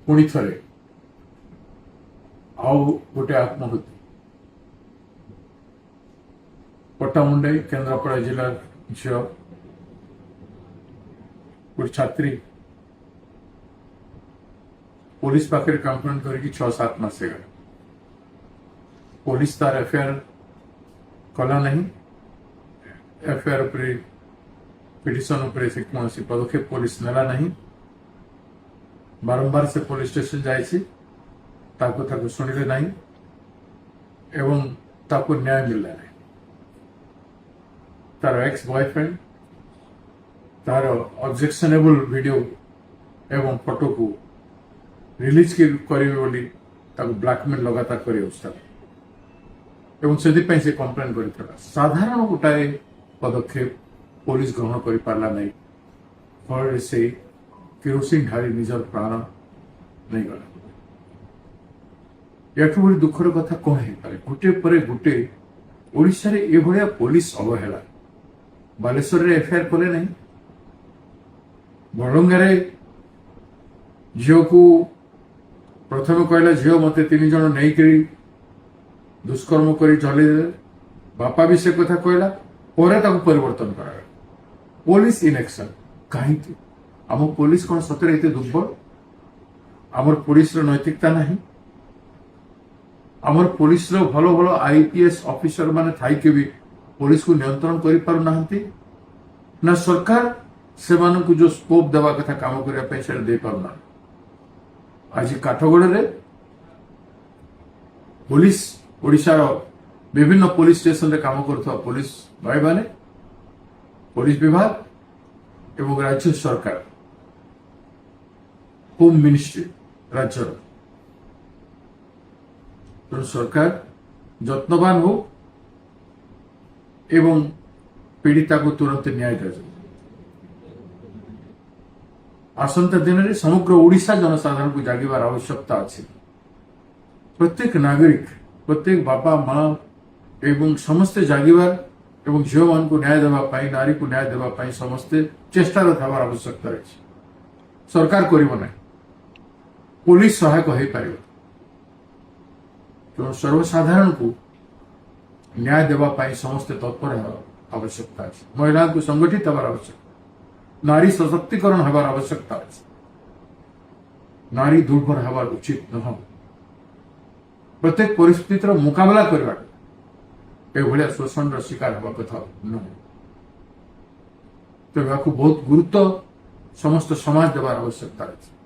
पुणी थरे आउ गोटे आत्महत्या पट्टामुंडई केन्द्रापड़ा जिला झील गोटे छात्री पुलिस पाखे कंप्लेन करके 6-7 मास गला पुलिस तार एफआईआर कला नहीं एफआईआर पिटिशन से कौन पदक्षेप पुलिस नेला नहीं बारंबार से पुलिस स्टेशन जाइए शुणिले नहीं एवं ताको न्याय मिलला नहीं तार एक्स बॉयफ्रेंड तार ऑब्जेक्शनेबल वीडियो एवं फोटो को रिलीज करेंगे बोली ब्लैकमेल लगातार कर से कंप्लेन कर साधारण गोटाए पदक्षेप पुलिस ग्रहण कर पारा नहीं फल से केरोसिन ढाली निजर प्राण नहीं गला याठू बड़ी दुखर कथा कौन है पारे गोटे पर गोटे ओडिशा रे ए भलिया पुलिस अवहेला बालेश्वर रे एफआईआर कले नहीं बड़ंगारे झील को प्रथम कहला झील मते 3 जन नहीं करी दुष्कर्म करी चले बापा भी से कथा कहला पर परिवर्तन करा पुलिस इन एक्शन कहीं आम पुलिस कौन सतरे एते दुर्बल आमर पुलिस नैतिकता नहीं आमर पुलिस भल भल आईपीएस ऑफिसर माने थाइके भी पुलिस को नियंत्रण करि पारु नाहंती ना सरकार से मानन को जो स्कोप देवा कथा काम करिया पे से दे पारना आज काठगोड़ रे पुलिस ओडिशा रो विभिन्न पुलिस स्टेशन रे काम करथवा पुलिस भाई माने पुलिस विभाग एवं राज्य सरकार होम मिनिस्ट्री राज्य तो सरकार जत्नवान हो एवं पीड़िता को तुरंत न्याय दे आसंता दिन में समग्र ओडिशा जनसाधारण को जागिबार आवश्यकता अच्छी प्रत्येक नागरिक प्रत्येक बापा माँ एवं समस्ते जागिबार एवं झील मान को न्याय देवाई नारी को न्याय देवाई समस्ते चेष्टारत हमार आवश्यकता रही सरकार करिबो नै पुलिस सहायक हो पारिबो तो सर्वसाधारण को न्याय देवाई समस्ते तत्पर आवश्यकता है महिला को संगठित हमार आवश्यकता नारी सशक्तिकरण हमार आवश्यकता है नारी दुर्बल हमार उचित न प्रत्येक परिस्थिति मुकाबला करने शोषण शिकार हवा कथा नुह तो बहुत गुरुत्व समस्त समाज देवार आवश्यकता है।